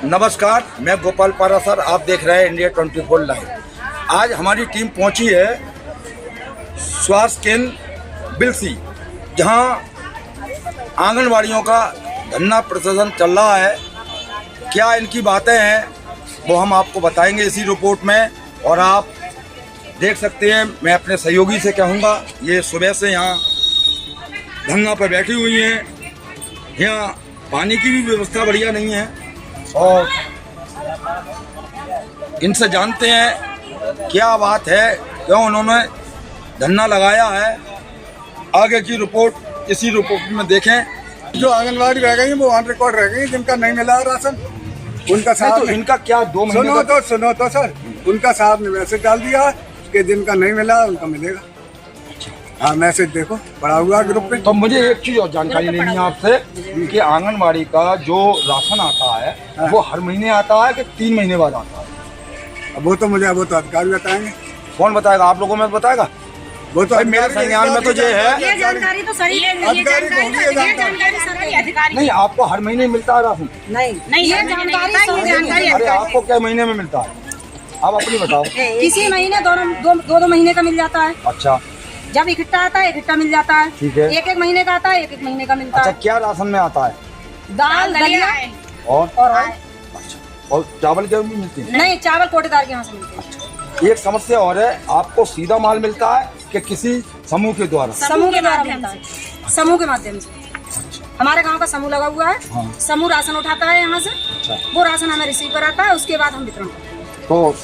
नमस्कार, मैं गोपाल पारासर, आप देख रहे हैं इंडिया 24 लाइव। आज हमारी टीम पहुंची है स्वास्थ्य केंद्र बिलसी, जहां आंगनवाड़ियों का धरना प्रदर्शन चल रहा है। क्या इनकी बातें हैं वो हम आपको बताएंगे इसी रिपोर्ट में। और आप देख सकते हैं, मैं अपने सहयोगी से कहूँगा, ये सुबह से यहाँ धरना पर बैठी हुई हैं। यहाँ पानी की भी व्यवस्था बढ़िया नहीं है और इनसे जानते हैं क्या बात है, क्यों उन्होंने धरना लगाया है। आगे की रिपोर्ट इसी रिपोर्ट में देखें। जो आंगनवाड़ी रह गई वो ऑन रिकॉर्ड रह गई, जिनका नहीं मिला राशन उनका साहब तो इनका क्या 2 महीने सुनो तो सर, उनका साहब ने मैसेज डाल दिया कि जिनका नहीं मिला उनका मिलेगा। हाँ, मैसेज देखो पड़ा हुआ ग्रुप पे। तो मुझे एक चीज और जानकारी लेनी है आपसे कि आंगनवाड़ी का जो राशन आता है वो हर महीने आता है कि 3 महीने बाद आता है? वो तो अधिकारी बताएंगे। कौन बताएगा? आप लोगों में बताएगा? वो तो मेरे संज्ञान में तो ये है, ये जानकारी तो सही है। ये जानकारी अधिकारी नहीं, आपको हर महीने मिलता है राशन? नहीं, ये जानकारी अरे आपको क्या महीने में मिलता है? आप अपनी बताओ। किसी महीने दो महीने का मिल जाता है। अच्छा, जब इकट्ठा आता है इकट्ठा मिल जाता है। ठीक है। एक महीने का आता है, एक महीने का मिलता अच्छा, है। क्या राशन में आता है? दाल, दलिया और अच्छा, और चावल क्या भी मिलती है? नहीं, चावल कोटेदार के यहाँ से मिलते हैं। एक समस्या और है, आपको सीधा माल मिलता है कि किसी समूह के द्वारा? समूह के द्वारा मिलता है, समूह के माध्यम से। हमारे गांव का समूह लगा हुआ है। हाँ। समूह राशन उठाता है यहाँ से। अच्छा। वो राशन हमें रिसीव कराता है, उसके बाद हम वितरण करते हैं। तो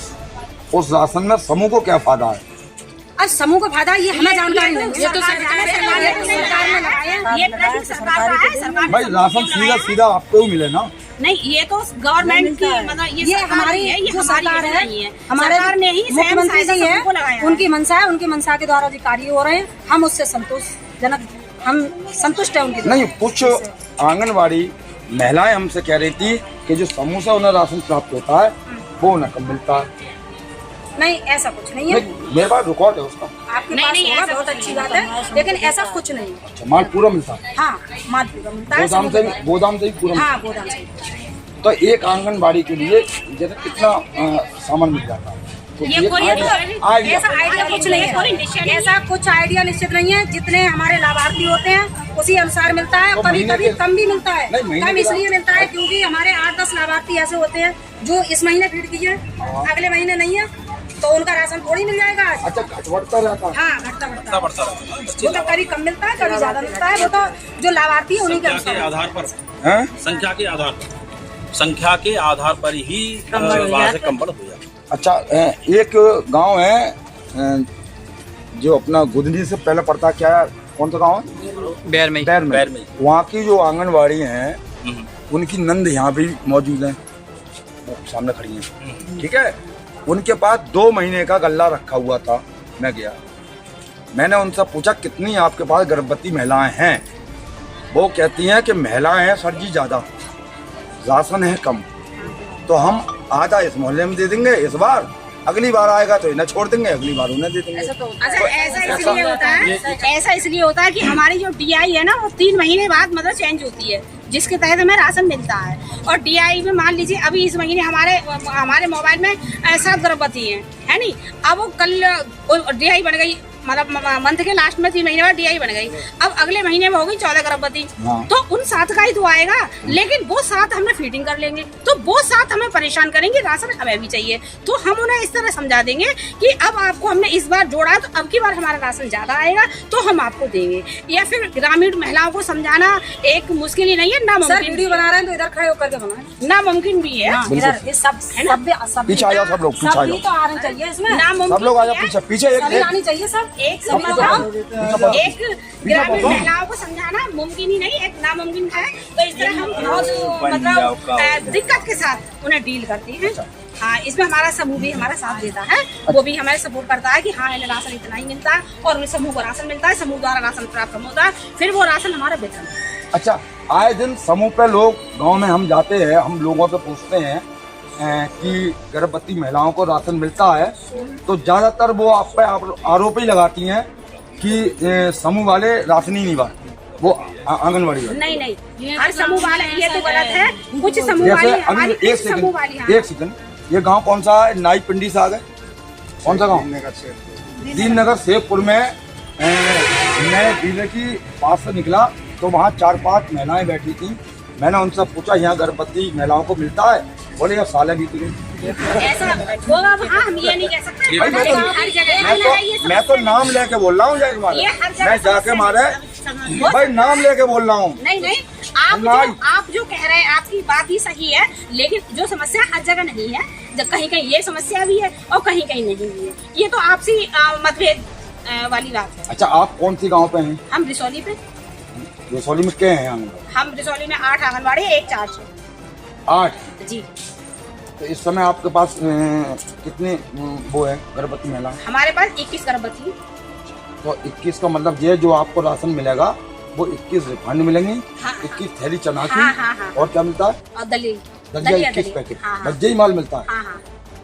उस राशन में समूह को क्या फायदा है? आज समूह को फायदा ये हमें जानकारी नहीं है। ये तो सरकार ने लगाया है। भाई राशन सीधा आपको ही मिले ना? नहीं, ये तो गवर्नमेंट की मतलब ये हमारी जो सरकार है, हमारे सरकार ने ही मुख्यमंत्री जी है, उनकी मंशा है, उनकी मंशा के द्वारा जो कार्य हो रहे हैं, हम उससे संतोषजनक, हम संतुष्ट है उनके। नहीं, कुछ आंगनवाड़ी महिलाएं हमसे कह रही थी कि जो समूह से उन्हें राशन प्राप्त होता है वो उन्हें कम मिलता है। नहीं, ऐसा कुछ नहीं है। मेरे पास रिकॉर्ड है उसका। आपके पास होगा, बहुत अच्छी बात है, लेकिन ऐसा कुछ नहीं है। अच्छा, माल पूरा मिलता है? हाँ, माल पूरा मिलता है। गोदाम से ही पूरा? हाँ, गोदाम से। तो एक आंगनबाड़ी के लिए जैसे कितना सामान मिल जाता है? तो ये कोई ऐसा आइडिया कुछ नहीं है। ऐसा कुछ आइडिया निश्चित नहीं है। जितने हमारे लाभार्थी होते हैं उसी अनुसार मिलता है। तो कभी कभी कम भी मिलता है। नहीं, कम इसलिए मिलता है क्योंकि हमारे 8-10 लाभार्थी ऐसे होते हैं जो इस महीने फीड किए, अगले महीने नहीं है, तो उनका राशन थोड़ी मिल जाएगा। अच्छा, घटता रहता है? हाँ, घटता बढ़ता वो तो कभी कम मिलता है, कभी ज्यादा मिलता है। वो तो जो लाभार्थी है उन्हीं के आधार पर, संख्या के आधार पर ही वहाँ से कम बढ़ हो जाता है। अच्छा, एक गांव है जो अपना गुदनी से पहले पड़ता, क्या कौन सा गांव है? बैर में। वहाँ की जो आंगनवाड़ी है उनकी नंद यहाँ भी मौजूद है, वो सामने खड़ी है। ठीक है, उनके पास 2 महीने का गल्ला रखा हुआ था। मैं गया, मैंने उनसे पूछा कितनी आपके पास गर्भवती महिलाएं हैं? वो कहती हैं कि महिलाएं हैं सर जी ज्यादा, राशन है कम। तो हम आधा इस मोहल्ले में दे देंगे इस बार, अगली बार आएगा तो इन्हें छोड़ देंगे, अगली बार उन्हें दे देंगे। ऐसा इसलिए होता है कि हमारी जो डीआई है ना वो 3 महीने बाद मतलब चेंज होती है, जिसके तहत हमें राशन मिलता है। और डीआई में मान लीजिए अभी इस महीने हमारे मोबाइल में 7 गर्भवती है नहीं। अब वो कल डीआई बन गई, मतलब मंथ के लास्ट में 3 महीने बाद डीआई बन गई। अब अगले महीने में होगी 14 गर्भवती। तो उन 7 का ही तो आएगा, लेकिन वो 7 हमने फीडिंग कर लेंगे, तो वो 7 हमें परेशान करेंगे, राशन हमें भी चाहिए। तो हम उन्हें इस तरह समझा देंगे कि अब आपको हमने इस बार जोड़ा तो अब की बार हमारा राशन ज्यादा आएगा तो हम आपको देंगे। या फिर ग्रामीण महिलाओं को समझाना एक मुश्किल ही नहीं है, ना वीडियो बना रहे हैं तो इधर खड़े होकर के बनाएं, नामुमकिन भी है। इधर सब पीछे आ जाओ, सब लोग पीछे आ जाओ, तो आना चाहिए इसमें, सब लोग आ जाओ पीछे आनी चाहिए सब। एक ग्रामीण महिलाओं को समझाना मुमकिन ही नहीं, एक नामुमकिन है। तो इस तरह हम बहुत मतलब दिक्कत के साथ उन्हें डील करते हैं। हाँ, इसमें हमारा समूह भी हमारा साथ देता है, वो भी हमारे सपोर्ट करता है कि हाँ इन्हें राशन इतना ही मिलता है और उन्हें समूह को राशन मिलता है, समूह द्वारा राशन प्राप्त होता है, फिर वो राशन हमारा वेतन। अच्छा, आए दिन समूह पे लोग गांव में हम जाते हैं, हम लोगों से पूछते हैं कि गर्भवती महिलाओं को राशन मिलता है, तो ज्यादातर वो आप पे आरोप ही लगाती हैं कि समूह वाले राशन ही नहीं बांटते। वो आंगनवाड़ी वाले? नहीं, हर समूह वाले, ये तो गलत है। कुछ समूह जैसे वाली अभी हमारी, एक समूह वाली। सेकंड, एक सेकंड, ये गांव कौन सा है? नाई पिंडी से आगे कौन सा गांव? दीननगर शेखपुर में। मैं डीलर की पास से निकला तो वहाँ 4-5 महिलाएं बैठी थी। मैंने उनसे पूछा यहाँ गर्भवती महिलाओं को मिलता है? बोले यार सालें बीत गई। ऐसा वो अब हाँ, हम ये नहीं कह सकते। भाई मैं तो नाम लेके बोल रहा हूँ, मैं जाके मारे भाई नाम लेके बोल रहा हूँ। नहीं, आप जो कह रहे हैं आपकी बात ही सही है, लेकिन जो समस्या हर जगह नहीं है, जब कहीं कहीं ये समस्या भी है और कहीं कहीं नहीं भी है। ये तो आपसी मतभेद वाली बात है। अच्छा, आप कौन सी गांव पे हैं? हम रिसौली पे। रिसौली में क्या है आंगनबाड़ी? हम रिसौली में 8 आंगनबाड़ी, 1 चार्ज है। 8 जी। तो इस समय आपके पास कितने वो है गर्भवती महिला? हमारे पास 21 गर्भवती। तो 21 का मतलब ये जो आपको राशन मिलेगा वो 21 रिफंड मिलेंगे। हाँ, 21 थैली चना की। हाँ। और क्या मिलता है? और दलिया 21 पैकेट दज्जे ही माल मिलता है।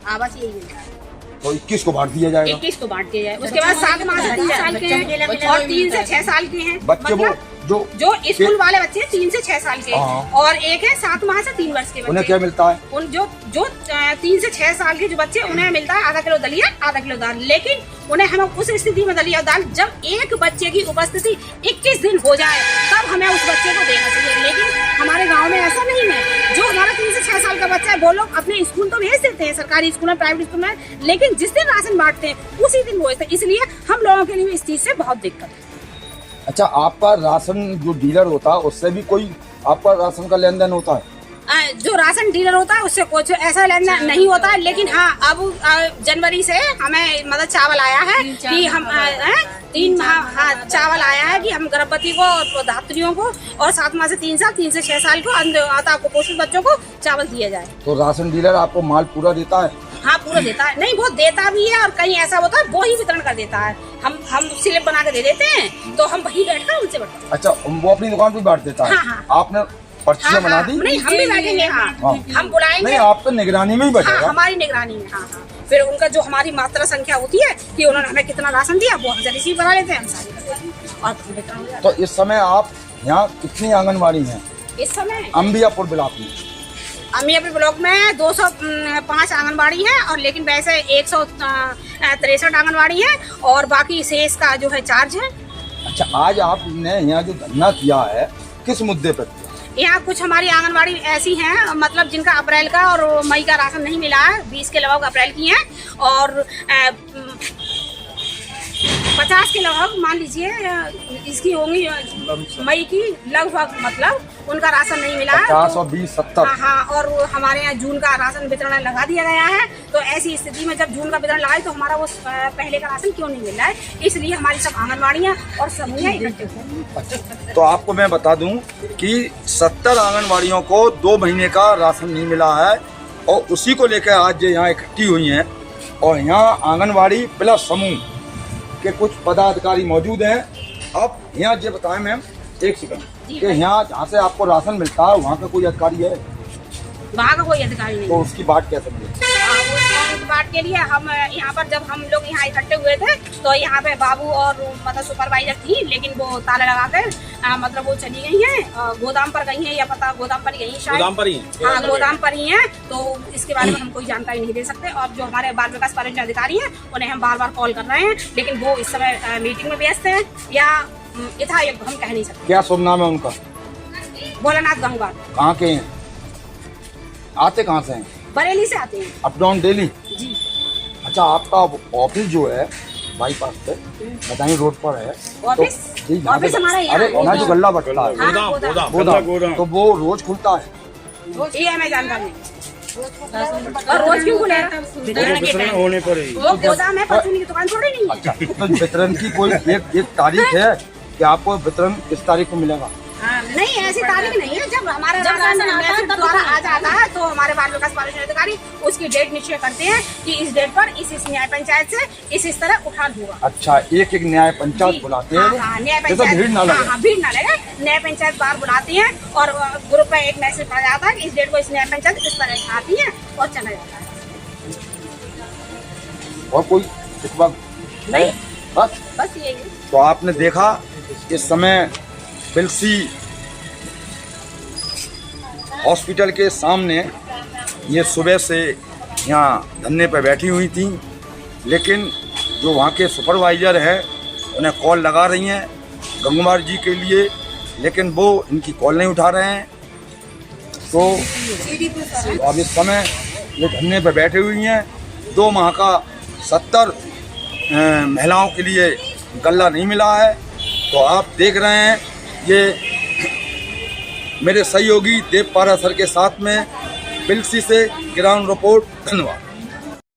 हाँ, बस यही मिलता है। तो 21 को बांट दिया जाएगा। 21 को बांट दिया जाए। उसके बाद 7 माह से 3 साल के हैं और 3 से 6 साल के हैं बच्चे। वो जो स्कूल वाले बच्चे 3 से 6 साल के, और एक है 7 माह से 3 वर्ष के बच्चे। उन्हें क्या मिलता है? उन जो 3 से 6 साल के जो बच्चे, उन्हें मिलता है आधा किलो दलिया, आधा किलो दाल। लेकिन उन्हें हम उस स्थिति में दलिया दाल जब एक बच्चे की उपस्थिति 21 दिन हो जाए तब हमें उस बच्चे को देना चाहिए। लेकिन हमारे गाँव में ऐसा नहीं है। जो हमारा 3 से 6 साल का बच्चा है वो लोग अपने स्कूल तो भेज देते हैं, सरकारी स्कूल में, प्राइवेट स्कूल में, लेकिन जिस दिन राशन बांटते हैं उसी दिन भेजते हैं। इसलिए हम लोगों के लिए इस चीज से बहुत दिक्कत है। अच्छा, आपका राशन जो डीलर होता है उससे भी कोई आपका राशन का लेन देन होता है? जो राशन डीलर होता है उससे कुछ ऐसा लेन देन नहीं होता है। लेकिन हाँ, अब जनवरी से हमें मतलब चावल आया है कि हम 3 माह चावल आया है कि हम गर्भवती को और धात्रियों को और 7 माह से 3 साल, 3 से 6 साल को कुपोषित बच्चों को चावल दिया जाए। तो राशन डीलर आपको माल पूरा देता है? हाँ, पूरा देता है। नहीं, वो देता भी है और कहीं ऐसा होता है वो ही वितरण कर देता है। हम स्लिप बना के दे देते हैं तो हम वही बैठकर उनसे बांटते हैं। अच्छा, वो अपनी दुकान पे बांट देता है? हाँ। आपने पर्चियां बना दी? नहीं, हम भी बैठेंगे। हाँ, हम बुलाएंगे। नहीं, आप तो निगरानी में ही बैठेगा। हाँ, हमारी निगरानी में। हाँ। फिर उनका जो हमारी मात्रा संख्या होती है कि उन्होंने हमें कितना राशन दिया वो हम रिसीव करा लेते हैं, हम सारी और वितरण हो जाता है। तो इस समय आप यहाँ कितनी आंगनबाड़ी हैं? इस समय अंबियापुर ब्लॉक में? अमियापुर ब्लॉक में 205 आंगनबाड़ी है, और लेकिन वैसे 163 आंगनबाड़ी है और बाकी शेष का जो है चार्ज है। अच्छा, आज आपने यहाँ जो धरना किया है किस मुद्दे पर? यहाँ कुछ हमारी आंगनबाड़ी ऐसी हैं मतलब जिनका अप्रैल का और मई का राशन नहीं मिला है। 20 के लगभग अप्रैल की हैं और 50 के लगभग मान लीजिए इसकी होंगी मई की लगभग, मतलब उनका राशन नहीं मिला है। 50 और 20 70। हाँ, और हमारे यहाँ जून का राशन वितरण लगा दिया गया है। तो ऐसी स्थिति में जब जून का वितरण लगाए तो हमारा वो पहले का राशन क्यों नहीं मिल रहा है? इसलिए हमारी सब आंगनबाड़ियाँ और समूह इकट्ठे हुए। तो आपको मैं बता दूं कि 70 आंगनबाड़ियों को 2 महीने का राशन नहीं मिला है और उसी को लेकर आज यहाँ इकट्ठी हुई हैं। और यहाँ आंगनबाड़ी प्लस समूह के कुछ पदाधिकारी मौजूद हैं। अब यहाँ ये बताएं मैम, एक सेकंड, कि यहाँ जहाँ से आपको राशन मिलता है वहाँ का कोई अधिकारी है? वहाँ का कोई अधिकारी नहीं। तो उसकी बात कैसे मिली? उस बात के लिए हम यहाँ पर जब हम लोग यहाँ इकट्ठे हुए थे तो यहाँ पे बाबू और मतलब सुपरवाइजर थी, लेकिन वो ताला लगा कर मतलब वो चली गई हैं, गोदाम पर गई हैं या पता गोदाम पर गई शायद। गोदाम पर ही? हाँ, गोदाम पर ही हैं। तो इसके बारे में हम कोई जानकारी नहीं दे सकते। और जो हमारे बाल विकास पर्यटन अधिकारी हैं उन्हें हम बार बार कॉल कर रहे हैं, लेकिन वो इस समय मीटिंग में व्यस्त है या इतना हम कह नहीं सकते। क्या शुभ नाम है उनका? भोलानाथ गंगवार। कहाँ के हैं? आते कहाँ से हैं? बरेली से आते हैं। Up down daily? जी। अच्छा, आपका ऑफिस जो है बाईपास पे बदायूं रोड पर है। ऑफिस हमारा अरे यहाँ जो गल्ला बटला है, गोदाम, तो वो रोज खुलता है? ये हमें जानकारी नहीं। और रोज क्यों खुले? वितरण होने पर ही। वो गोदाम है, परचूनी की दुकान थोड़ी नहीं है। अच्छा, तो वितरण की कोई एक तारीख है कि आपको वितरण किस तारीख को मिलेगा? नहीं, ऐसी तारीख नहीं है। जब हमारा राशन मैसेज द्वारा आ जाता है तो हमारे बाल विकास पर्यटन अधिकारी उसकी डेट निश्चय करते हैं कि इस डेट पर इस न्याय पंचायत से इस तरह उठान होगा। अच्छा, एक न्याय पंचायत बुलाते हैं? हाँ, न्याय पंचायत, भीड़ ना लगे। हाँ, भीड़ ना लगे। न्याय पंचायत बार बुलाती है और ग्रुप में एक मैसेज पड़ा जाता है कि इस डेट को इस न्याय पंचायत इस तरह आती है और चला जाता है। और कोई शिकवा नहीं, बस यही है। तो आपने देखा इस समय बिलसी हॉस्पिटल के सामने ये सुबह से यहाँ धरने पर बैठी हुई थी, लेकिन जो वहाँ के सुपरवाइज़र हैं उन्हें कॉल लगा रही हैं गंगवार जी के लिए, लेकिन वो इनकी कॉल नहीं उठा रहे हैं। तो अब इस समय ये धरने पर बैठी हुई हैं। 2 माह का 70 महिलाओं के लिए गल्ला नहीं मिला है। तो आप देख रहे हैं ये मेरे सहयोगी देव पारा सर के साथ में बिलसी से ग्राउंड रिपोर्ट। धन्यवाद।